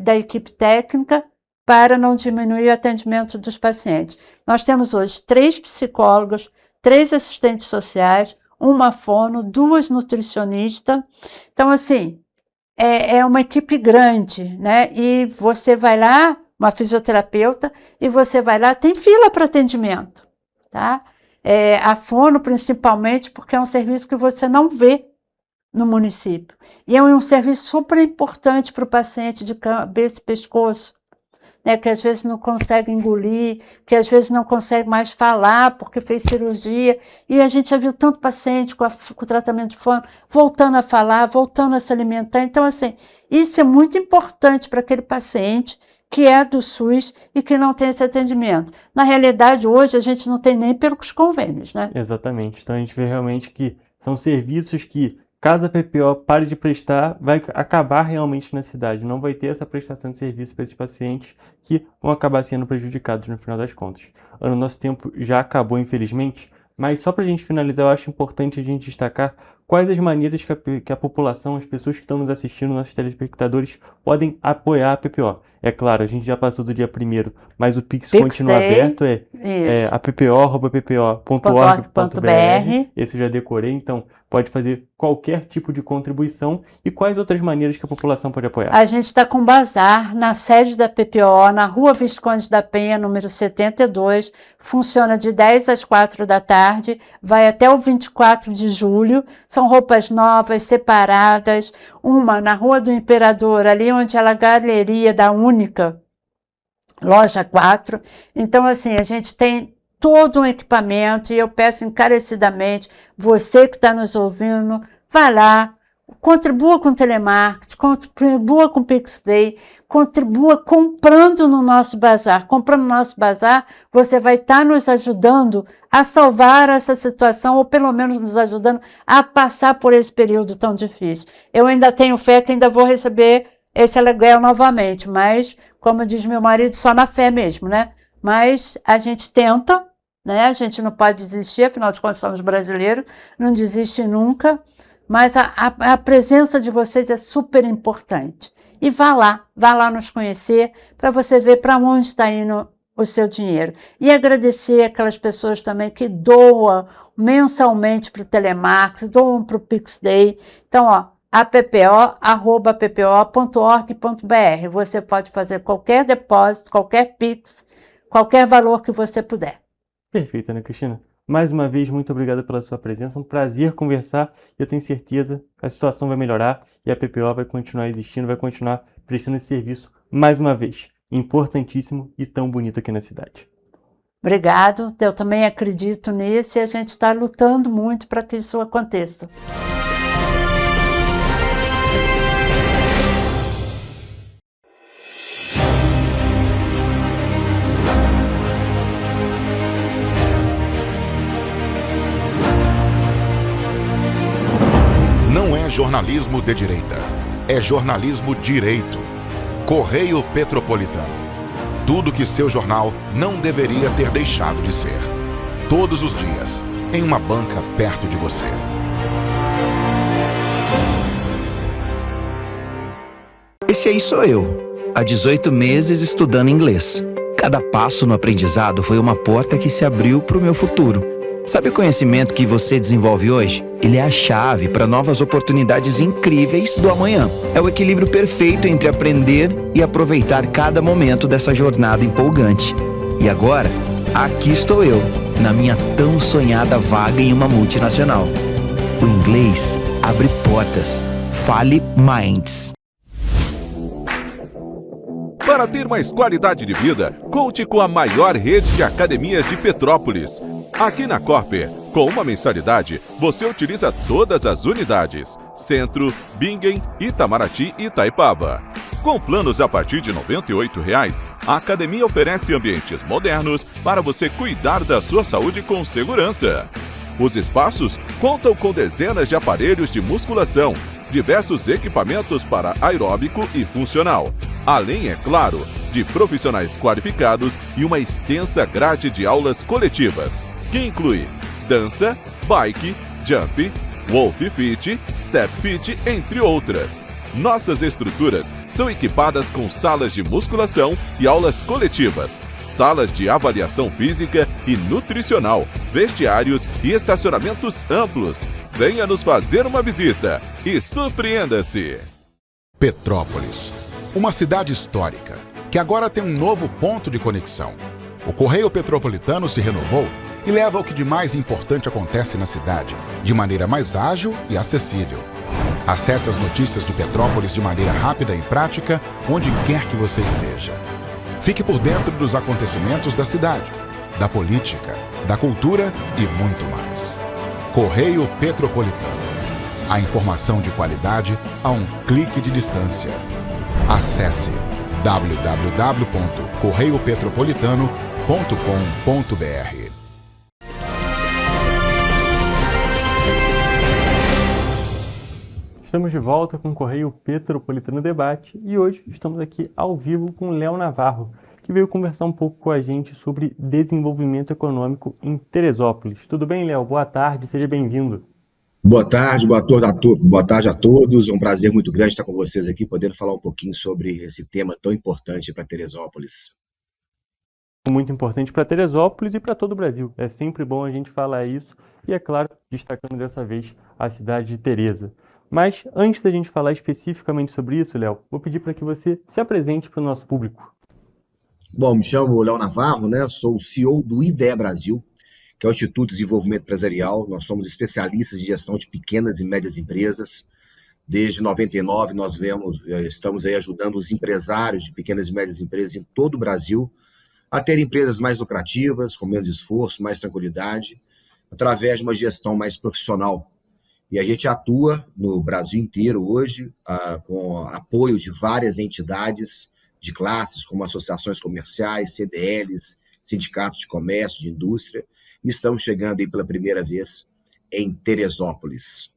da equipe técnica para não diminuir o atendimento dos pacientes. Nós temos hoje 3 psicólogos, 3 assistentes sociais, uma fono, 2 nutricionistas. Então, assim, é uma equipe grande, né? E você vai lá, uma fisioterapeuta, e você vai lá, tem fila para atendimento. Tá? A fono, principalmente, porque é um serviço que você não vê no município. E é um serviço super importante para o paciente de cabeça e pescoço, né? Que às vezes não consegue engolir, que às vezes não consegue mais falar porque fez cirurgia. E a gente já viu tanto paciente com o tratamento de fono voltando a falar, voltando a se alimentar. Então, assim, isso é muito importante para aquele paciente que é do SUS e que não tem esse atendimento. Na realidade, hoje, a gente não tem nem pelos convênios, né? Exatamente. Então, a gente vê realmente que são serviços que, caso a PPO pare de prestar, vai acabar realmente na cidade. Não vai ter essa prestação de serviço para esses pacientes que vão acabar sendo prejudicados no final das contas. O nosso tempo já acabou, infelizmente, mas só para a gente finalizar, eu acho importante a gente destacar quais as maneiras que a população, as pessoas que estão nos assistindo, nossos telespectadores, podem apoiar a PPO. É claro, a gente já passou do dia 1º, mas o Pix continua aberto, appo.ppo.org.br. Esse eu já decorei, então pode fazer qualquer tipo de contribuição. E quais outras maneiras que a população pode apoiar? A gente está com um bazar na sede da PPO, na Rua Visconde da Penha, número 72, funciona de 10 às 4 da tarde, vai até o 24 de julho, são roupas novas, separadas, uma na Rua do Imperador, ali onde ela é a galeria da Única, loja 4. Então, assim, a gente tem todo um equipamento e eu peço encarecidamente, você que está nos ouvindo, vá lá, contribua com o telemarketing, contribua com o PixDay, contribua comprando no nosso bazar. Comprando no nosso bazar, você vai estar nos ajudando a salvar essa situação, ou pelo menos nos ajudando a passar por esse período tão difícil. Eu ainda tenho fé que ainda vou receber esse aluguel novamente, mas, como diz meu marido, só na fé mesmo, né? mas a gente tenta, né? A gente não pode desistir, afinal de contas somos brasileiros, não desiste nunca, mas a presença de vocês é super importante. E vá lá nos conhecer para você ver para onde está indo o seu dinheiro. E agradecer aquelas pessoas também que doam mensalmente para o Telemarketing, doam para o PixDay. Então, appo@ppo.org.br. Você pode fazer qualquer depósito, qualquer Pix, qualquer valor que você puder. Perfeito, Ana Cristina. Mais uma vez, muito obrigado pela sua presença. Um prazer conversar e eu tenho certeza que a situação vai melhorar e a PPO vai continuar existindo, vai continuar prestando esse serviço mais uma vez. Importantíssimo e tão bonito aqui na cidade. Obrigado, eu também acredito nisso e a gente está lutando muito para que isso aconteça. Não é jornalismo de direita, é jornalismo direito. Correio Petropolitano. Tudo que seu jornal não deveria ter deixado de ser. Todos os dias, em uma banca perto de você. Esse aí sou eu, há 18 meses estudando inglês. Cada passo no aprendizado foi uma porta que se abriu para o meu futuro. Sabe o conhecimento que você desenvolve hoje? Ele é a chave para novas oportunidades incríveis do amanhã. É o equilíbrio perfeito entre aprender e aproveitar cada momento dessa jornada empolgante. E agora, aqui estou eu, na minha tão sonhada vaga em uma multinacional. O inglês abre portas. Fale Minds. Para ter mais qualidade de vida, conte com a maior rede de academias de Petrópolis. Aqui na Corper, com uma mensalidade, você utiliza todas as unidades: Centro, Bingen, Itamaraty e Itaipava. Com planos a partir de R$ 98,00, a academia oferece ambientes modernos para você cuidar da sua saúde com segurança. Os espaços contam com dezenas de aparelhos de musculação, diversos equipamentos para aeróbico e funcional, além, é claro, de profissionais qualificados e uma extensa grade de aulas coletivas, que inclui dança, bike, jump, wolf fit, step fit, entre outras. Nossas estruturas são equipadas com salas de musculação e aulas coletivas, salas de avaliação física e nutricional, vestiários e estacionamentos amplos. Venha nos fazer uma visita e surpreenda-se! Petrópolis, uma cidade histórica que agora tem um novo ponto de conexão. O Correio Petropolitano se renovou e leva o que de mais importante acontece na cidade, de maneira mais ágil e acessível. Acesse as notícias de Petrópolis de maneira rápida e prática, onde quer que você esteja. Fique por dentro dos acontecimentos da cidade, da política, da cultura e muito mais. Correio Petropolitano. A informação de qualidade a um clique de distância. Acesse www.correiopetropolitano.com.br. Estamos de volta com o Correio Petropolitano Debate e hoje estamos aqui ao vivo com Léo Navarro, que veio conversar um pouco com a gente sobre desenvolvimento econômico em Teresópolis. Tudo bem, Léo? Boa tarde, seja bem-vindo. Boa tarde, boa tarde a todos. É um prazer muito grande estar com vocês aqui, podendo falar um pouquinho sobre esse tema tão importante para Teresópolis. Muito importante para Teresópolis e para todo o Brasil. É sempre bom a gente falar isso e, é claro, destacando dessa vez a cidade de Teresa. Mas antes da gente falar especificamente sobre isso, Léo, vou pedir para que você se apresente para o nosso público. Bom, me chamo Léo Navarro, né? Sou o CEO do IDEA Brasil, que é o Instituto de Desenvolvimento Empresarial. Nós somos especialistas em gestão de pequenas e médias empresas. Desde 99 nós estamos aí ajudando os empresários de pequenas e médias empresas em todo o Brasil a ter empresas mais lucrativas, com menos esforço, mais tranquilidade, através de uma gestão mais profissional. E a gente atua no Brasil inteiro hoje, com apoio de várias entidades de classes, como associações comerciais, CDLs, sindicatos de comércio, de indústria, e estamos chegando aí pela primeira vez em Teresópolis.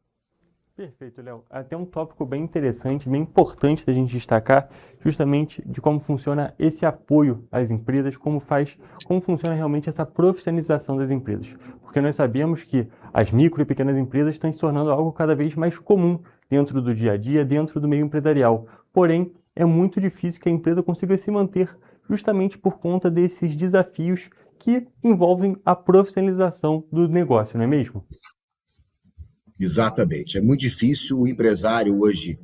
Perfeito, Léo. Até um tópico bem interessante, bem importante da gente destacar, justamente de como funciona esse apoio às empresas, como funciona realmente essa profissionalização das empresas. Porque nós sabemos que as micro e pequenas empresas estão se tornando algo cada vez mais comum dentro do dia a dia, dentro do meio empresarial. Porém, é muito difícil que a empresa consiga se manter justamente por conta desses desafios que envolvem a profissionalização do negócio, não é mesmo? Exatamente. É muito difícil o empresário hoje,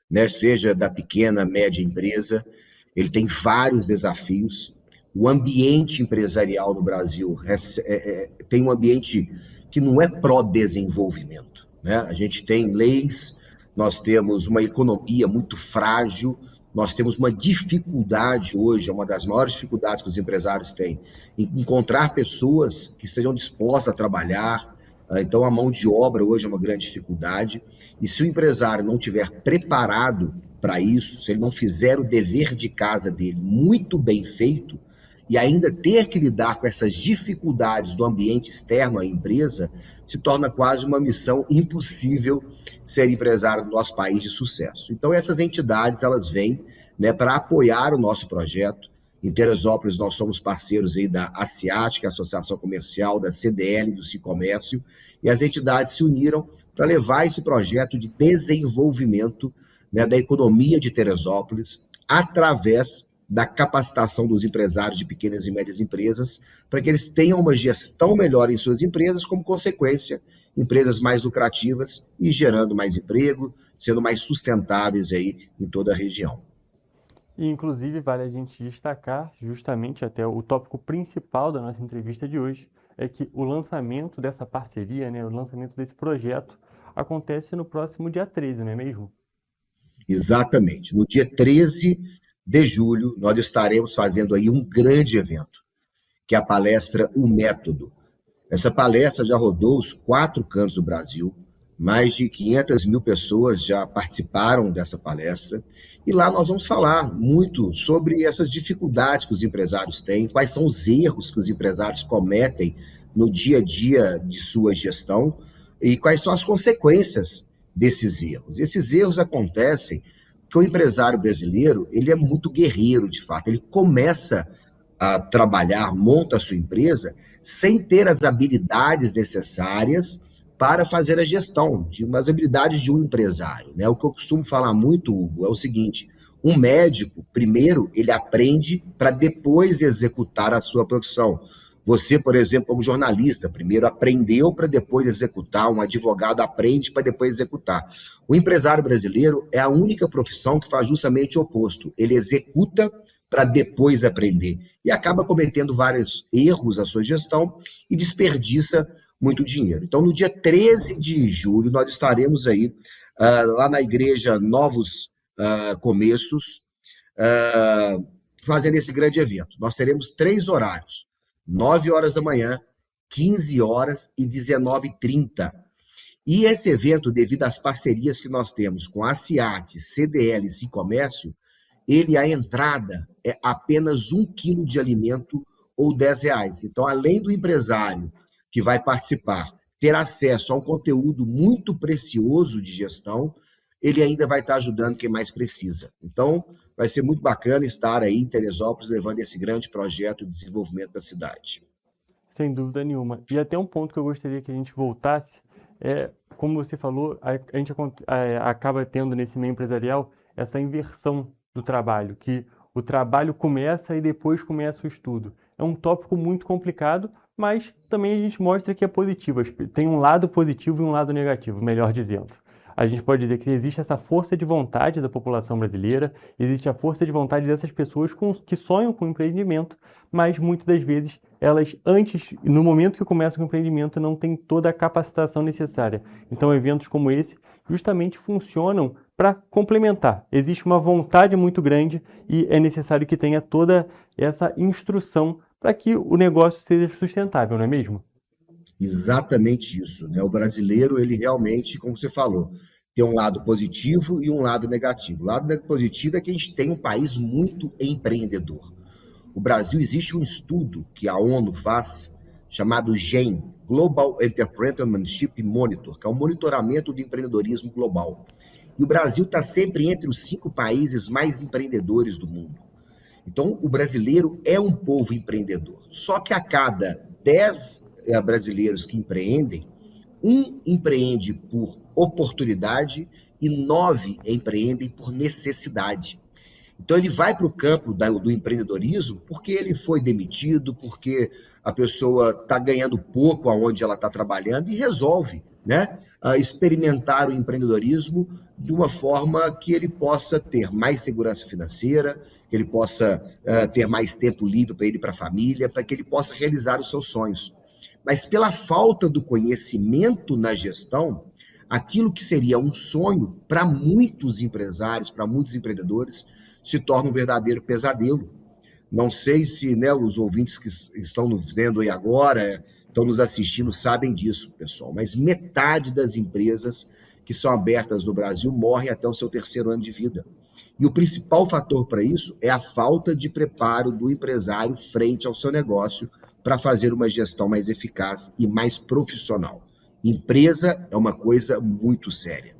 né, seja da pequena, média empresa, ele tem vários desafios. O ambiente empresarial no Brasil tem um ambiente que não é pró-desenvolvimento, né? A gente tem leis, nós temos uma economia muito frágil, nós temos uma dificuldade hoje, é uma das maiores dificuldades que os empresários têm, em encontrar pessoas que sejam dispostas a trabalhar. Então, a mão de obra hoje é uma grande dificuldade. E se o empresário não estiver preparado para isso, se ele não fizer o dever de casa dele muito bem feito, e ainda ter que lidar com essas dificuldades do ambiente externo à empresa, se torna quase uma missão impossível ser empresário do nosso país de sucesso. Então, essas entidades, elas vêm, né, para apoiar o nosso projeto. Em Teresópolis, nós somos parceiros aí da ACIAT, que é a Associação Comercial, da CDL, do Cicomércio, e as entidades se uniram para levar esse projeto de desenvolvimento, né, da economia de Teresópolis através da capacitação dos empresários de pequenas e médias empresas, para que eles tenham uma gestão melhor em suas empresas, como consequência, empresas mais lucrativas e gerando mais emprego, sendo mais sustentáveis aí em toda a região. E, inclusive, vale a gente destacar, justamente até o tópico principal da nossa entrevista de hoje, é que o lançamento dessa parceria, né, o lançamento desse projeto, acontece no próximo dia 13, não é mesmo? Exatamente. No dia 13 de julho, nós estaremos fazendo aí um grande evento, que é a palestra O Método. Essa palestra já rodou os 4 cantos do Brasil, mais de 500 mil pessoas já participaram dessa palestra, e lá nós vamos falar muito sobre essas dificuldades que os empresários têm, quais são os erros que os empresários cometem no dia a dia de sua gestão, e quais são as consequências desses erros. Esses erros acontecem porque o empresário brasileiro, ele é muito guerreiro, de fato. Ele começa a trabalhar, monta a sua empresa, sem ter as habilidades necessárias para fazer a gestão, as habilidades de um empresário, né? O que eu costumo falar muito, Hugo, é o seguinte: um médico, primeiro, ele aprende para depois executar a sua profissão. Você, por exemplo, como jornalista, primeiro aprendeu para depois executar, um advogado aprende para depois executar. O empresário brasileiro é a única profissão que faz justamente o oposto. Ele executa para depois aprender e acaba cometendo vários erros na sua gestão e desperdiça muito dinheiro. Então, no dia 13 de julho, nós estaremos aí lá na igreja Novos Começos, fazendo esse grande evento. Nós teremos 3 horários: 9 horas da manhã, 15 horas e 19h30. E esse evento, devido às parcerias que nós temos com a CIAT, CDL e Cicomércio, a entrada é apenas 1 quilo de alimento ou R$10. Então, além do empresário que vai participar ter acesso a um conteúdo muito precioso de gestão, ele ainda vai estar ajudando quem mais precisa. Então, vai ser muito bacana estar aí em Teresópolis levando esse grande projeto de desenvolvimento da cidade. Sem dúvida nenhuma. E até um ponto que eu gostaria que a gente voltasse, como você falou, a gente acaba tendo nesse meio empresarial essa inversão do trabalho, que o trabalho começa e depois começa o estudo. É um tópico muito complicado, mas também a gente mostra que é positivo. Tem um lado positivo e um lado negativo, melhor dizendo. A gente pode dizer que existe essa força de vontade da população brasileira, existe a força de vontade dessas pessoas que sonham com empreendimento, mas muitas das vezes elas no momento que começam com o empreendimento, não têm toda a capacitação necessária. Então eventos como esse justamente funcionam para complementar. Existe uma vontade muito grande e é necessário que tenha toda essa instrução para que o negócio seja sustentável, não é mesmo? Exatamente isso, né? O brasileiro, ele realmente, como você falou, tem um lado positivo e um lado negativo. O lado positivo é que a gente tem um país muito empreendedor. O Brasil, existe um estudo que a ONU faz, chamado GEM, Global Entrepreneurship Monitor, que é o monitoramento do empreendedorismo global. E o Brasil está sempre entre os 5 países mais empreendedores do mundo. Então, o brasileiro é um povo empreendedor. Só que a cada 10 brasileiros que empreendem, 1 empreende por oportunidade e 9 empreendem por necessidade. Então, ele vai para o campo do empreendedorismo porque ele foi demitido, porque a pessoa está ganhando pouco aonde ela está trabalhando e resolve, né, experimentar o empreendedorismo de uma forma que ele possa ter mais segurança financeira, que ele possa ter mais tempo livre para ele e para a família, para que ele possa realizar os seus sonhos. Mas pela falta do conhecimento na gestão, aquilo que seria um sonho para muitos empresários, para muitos empreendedores, se torna um verdadeiro pesadelo. Não sei se, né, os ouvintes que estão nos vendo aí agora, estão nos assistindo, sabem disso, pessoal, mas metade das empresas que são abertas no Brasil morrem até o seu 3º ano de vida. E o principal fator para isso é a falta de preparo do empresário frente ao seu negócio para fazer uma gestão mais eficaz e mais profissional. Empresa é uma coisa muito séria.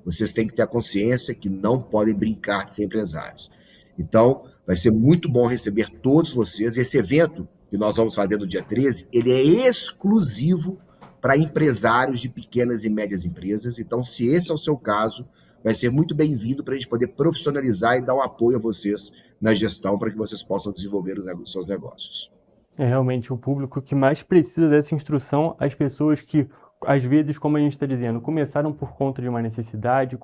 Vocês têm que ter a consciência que não podem brincar de ser empresários. Então, vai ser muito bom receber todos vocês. Esse evento que nós vamos fazer no dia 13, ele é exclusivo para empresários de pequenas e médias empresas. Então, se esse é o seu caso, vai ser muito bem-vindo para a gente poder profissionalizar e dar um apoio a vocês na gestão para que vocês possam desenvolver os seus negócios. É realmente o público que mais precisa dessa instrução, as pessoas que, às vezes, como a gente está dizendo, começaram por conta de uma necessidade,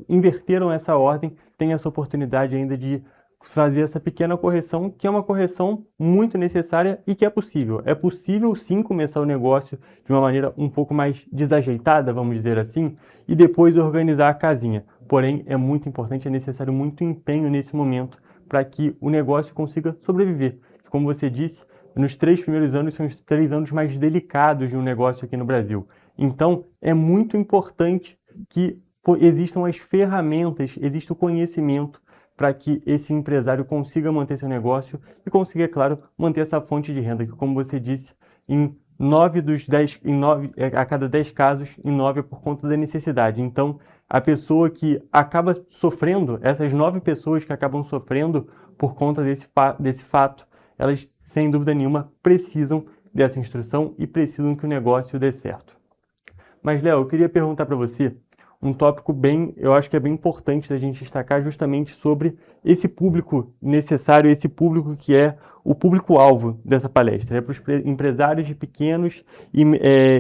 inverteram essa ordem, tem essa oportunidade ainda de fazer essa pequena correção, que é uma correção muito necessária e que é possível. É possível, sim, começar o negócio de uma maneira um pouco mais desajeitada, vamos dizer assim, e depois organizar a casinha. Porém, é muito importante, é necessário muito empenho nesse momento para que o negócio consiga sobreviver. Como você disse, nos 3 primeiros anos são os 3 anos mais delicados de um negócio aqui no Brasil. Então, é muito importante que existam as ferramentas, exista o conhecimento para que esse empresário consiga manter seu negócio e consiga, é claro, manter essa fonte de renda, que, como você disse, a cada 10 casos, em 9 é por conta da necessidade. Então, a pessoa que acaba sofrendo, essas 9 pessoas que acabam sofrendo por conta desse fato, elas, sem dúvida nenhuma, precisam dessa instrução e precisam que o negócio dê certo. Mas, Léo, eu queria perguntar para você um tópico eu acho que é bem importante da gente destacar justamente sobre esse público necessário, esse público que é o público-alvo dessa palestra, é para os empresários de pequenos e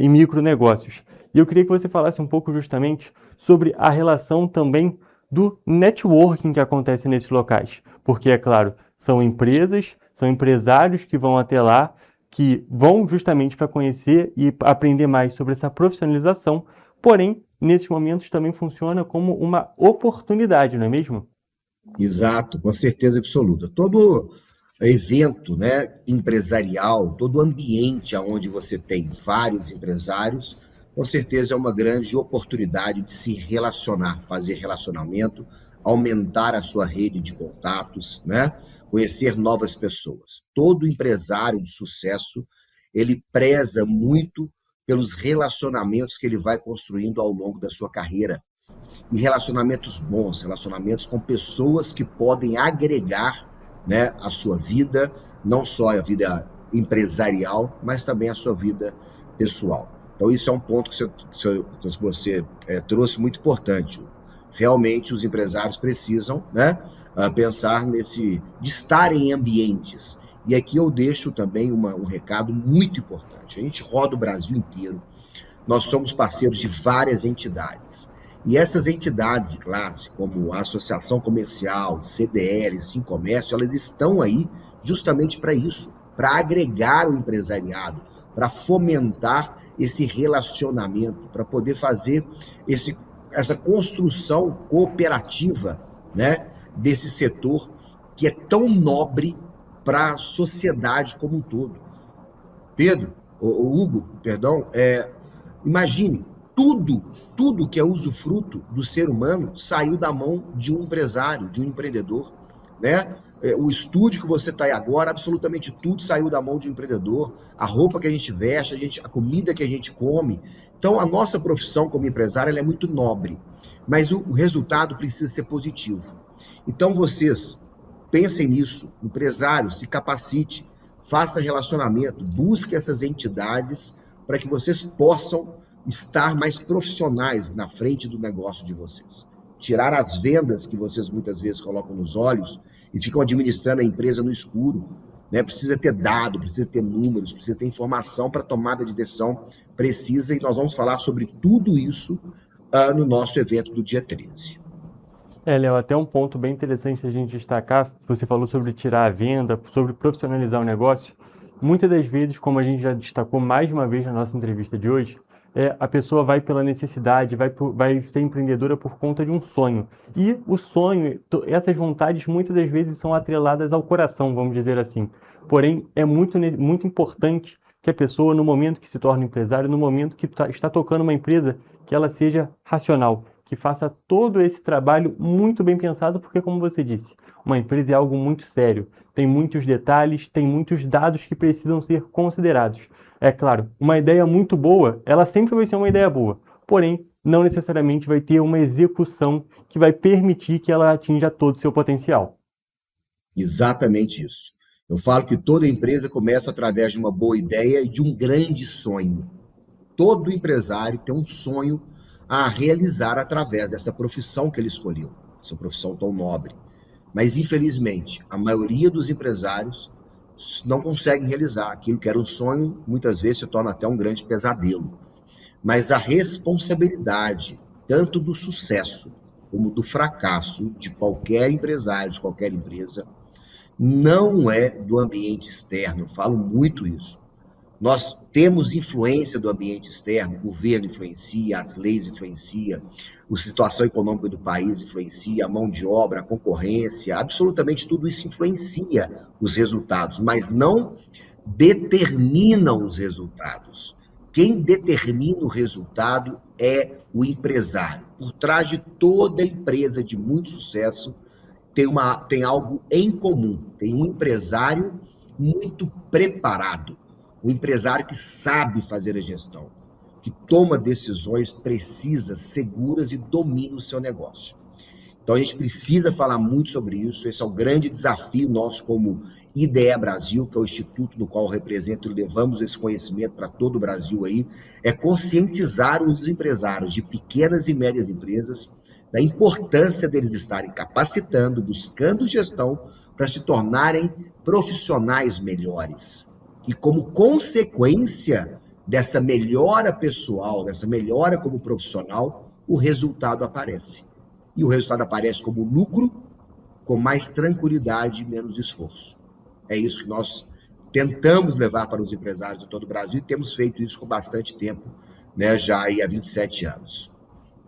micronegócios. E eu queria que você falasse um pouco justamente sobre a relação também do networking que acontece nesses locais, porque, é claro, são empresas, são empresários que vão até lá, que vão justamente para conhecer e aprender mais sobre essa profissionalização, porém, nesses momentos também funciona como uma oportunidade, não é mesmo? Exato, com certeza absoluta. Todo evento, né, empresarial, todo ambiente onde você tem vários empresários, com certeza é uma grande oportunidade de se relacionar, fazer relacionamento, aumentar a sua rede de contatos, né, conhecer novas pessoas. Todo empresário de sucesso, ele preza muito pelos relacionamentos que ele vai construindo ao longo da sua carreira. E relacionamentos bons, relacionamentos com pessoas que podem agregar, né, a sua vida, não só a vida empresarial, mas também a sua vida pessoal. Então, isso é um ponto que você trouxe muito importante. Realmente, os empresários precisam, né, pensar de estar em ambientes. E aqui eu deixo também um recado muito importante. A gente roda o Brasil inteiro, nós somos parceiros de várias entidades. E essas entidades de classe, como a Associação Comercial, CDL, Sincomércio, elas estão aí justamente para isso, para agregar o empresariado, para fomentar esse relacionamento, para poder fazer essa construção cooperativa, né, desse setor que é tão nobre para a sociedade como um todo. Hugo, imagine, tudo que é usufruto do ser humano saiu da mão de um empresário, de um empreendedor, né? O estúdio que você está aí agora, absolutamente tudo saiu da mão de um empreendedor, a roupa que a gente veste, a comida que a gente come. Então, a nossa profissão como empresário ela é muito nobre, mas o resultado precisa ser positivo. Então, vocês pensem nisso, empresário, se capacite, faça relacionamento, busque essas entidades para que vocês possam estar mais profissionais na frente do negócio de vocês. Tirar as vendas que vocês muitas vezes colocam nos olhos e ficam administrando a empresa no escuro. Né? Precisa ter dado, precisa ter números, precisa ter informação para tomada de decisão precisa, e nós vamos falar sobre tudo isso no nosso evento do dia 13. Léo, até um ponto bem interessante a gente destacar, você falou sobre tirar a venda, sobre profissionalizar o negócio. Muitas das vezes, como a gente já destacou mais de uma vez na nossa entrevista de hoje, a pessoa vai pela necessidade, vai ser empreendedora por conta de um sonho. E o sonho, essas vontades muitas das vezes são atreladas ao coração, vamos dizer assim. Porém, é muito importante que a pessoa, no momento que se torna empresário, no momento que está tocando uma empresa, que ela seja racional, que faça todo esse trabalho muito bem pensado, porque, como você disse, uma empresa é algo muito sério. Tem muitos detalhes, tem muitos dados que precisam ser considerados. É claro, uma ideia muito boa, ela sempre vai ser uma ideia boa, porém, não necessariamente vai ter uma execução que vai permitir que ela atinja todo o seu potencial. Exatamente isso. Eu falo que toda empresa começa através de uma boa ideia e de um grande sonho. Todo empresário tem um sonho a realizar através dessa profissão que ele escolheu, essa profissão tão nobre. Mas, infelizmente, a maioria dos empresários não conseguem realizar aquilo que era um sonho, muitas vezes se torna até um grande pesadelo. Mas a responsabilidade, tanto do sucesso como do fracasso de qualquer empresário, de qualquer empresa, não é do ambiente externo. Eu falo muito isso. Nós temos influência do ambiente externo, o governo influencia, as leis influenciam, a situação econômica do país influencia, a mão de obra, a concorrência, absolutamente tudo isso influencia os resultados, mas não determinam os resultados. Quem determina o resultado é o empresário. Por trás de toda empresa de muito sucesso tem algo em comum, tem um empresário muito preparado. Um empresário que sabe fazer a gestão, que toma decisões precisas, seguras e domina o seu negócio. Então a gente precisa falar muito sobre isso. Esse é o grande desafio nosso como IDE Brasil, que é o instituto no qual eu represento e levamos esse conhecimento para todo o Brasil aí, é conscientizar os empresários de pequenas e médias empresas da importância deles estarem capacitando, buscando gestão para se tornarem profissionais melhores. E como consequência dessa melhora pessoal, dessa melhora como profissional, o resultado aparece. E o resultado aparece como lucro, com mais tranquilidade e menos esforço. É isso que nós tentamos levar para os empresários de todo o Brasil e temos feito isso com bastante tempo, né, já aí há 27 anos.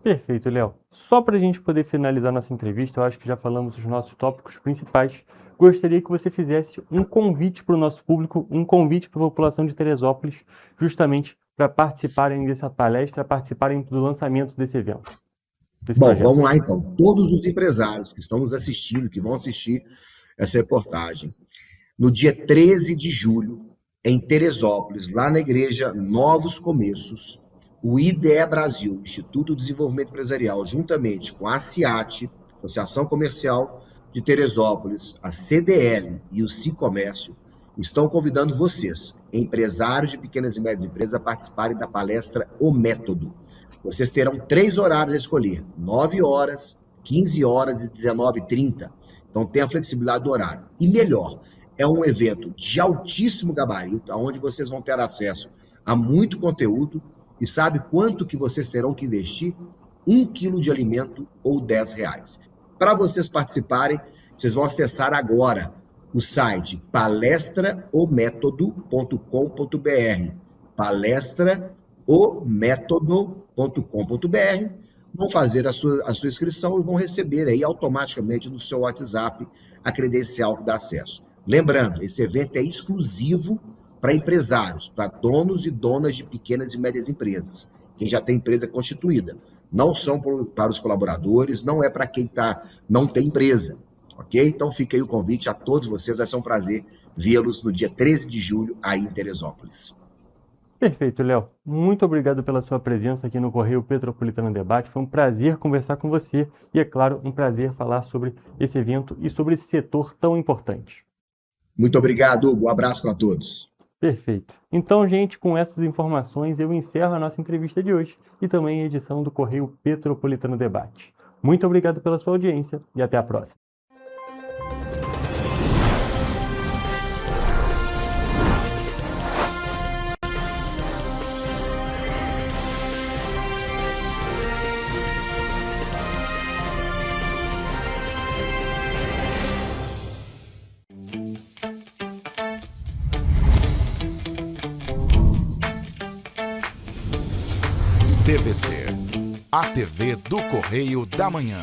Perfeito, Léo. Só para a gente poder finalizar nossa entrevista, eu acho que já falamos os nossos tópicos principais. Gostaria que você fizesse um convite para o nosso público, um convite para a população de Teresópolis, justamente para participarem dessa palestra, participarem do lançamento desse evento. Bom, vamos lá então. Todos os empresários que estão nos assistindo, que vão assistir essa reportagem, no dia 13 de julho, em Teresópolis, lá na igreja Novos Começos, o IDE Brasil, Instituto de Desenvolvimento Empresarial, juntamente com a CIAT, Associação Comercial de Teresópolis, a CDL e o Cicomércio, estão convidando vocês, empresários de pequenas e médias empresas, a participarem da palestra O Método. Vocês terão 3 horários a escolher, 9 horas, 15 horas e 19h30. Então tem a flexibilidade do horário. E melhor, é um evento de altíssimo gabarito, onde vocês vão ter acesso a muito conteúdo. E sabe quanto que vocês terão que investir? 1 quilo de alimento ou R$10. Para vocês participarem, vocês vão acessar agora o site palestraométodo.com.br, palestraométodo.com.br, vão fazer a sua inscrição e vão receber aí automaticamente no seu WhatsApp a credencial que dá acesso. Lembrando, esse evento é exclusivo para empresários, para donos e donas de pequenas e médias empresas, quem já tem empresa constituída. Não são para os colaboradores, não é para quem não tem empresa. ok? Então fica aí o convite a todos vocês, vai ser um prazer vê-los no dia 13 de julho aí em Teresópolis. Perfeito, Léo. Muito obrigado pela sua presença aqui no Correio Petropolitano Debate. Foi um prazer conversar com você e, é claro, um prazer falar sobre esse evento e sobre esse setor tão importante. Muito obrigado, Hugo. Um abraço para todos. Perfeito. Então, gente, com essas informações eu encerro a nossa entrevista de hoje e também a edição do Correio Petropolitano Debate. Muito obrigado pela sua audiência e até a próxima. TVC, a TV do Correio da Manhã.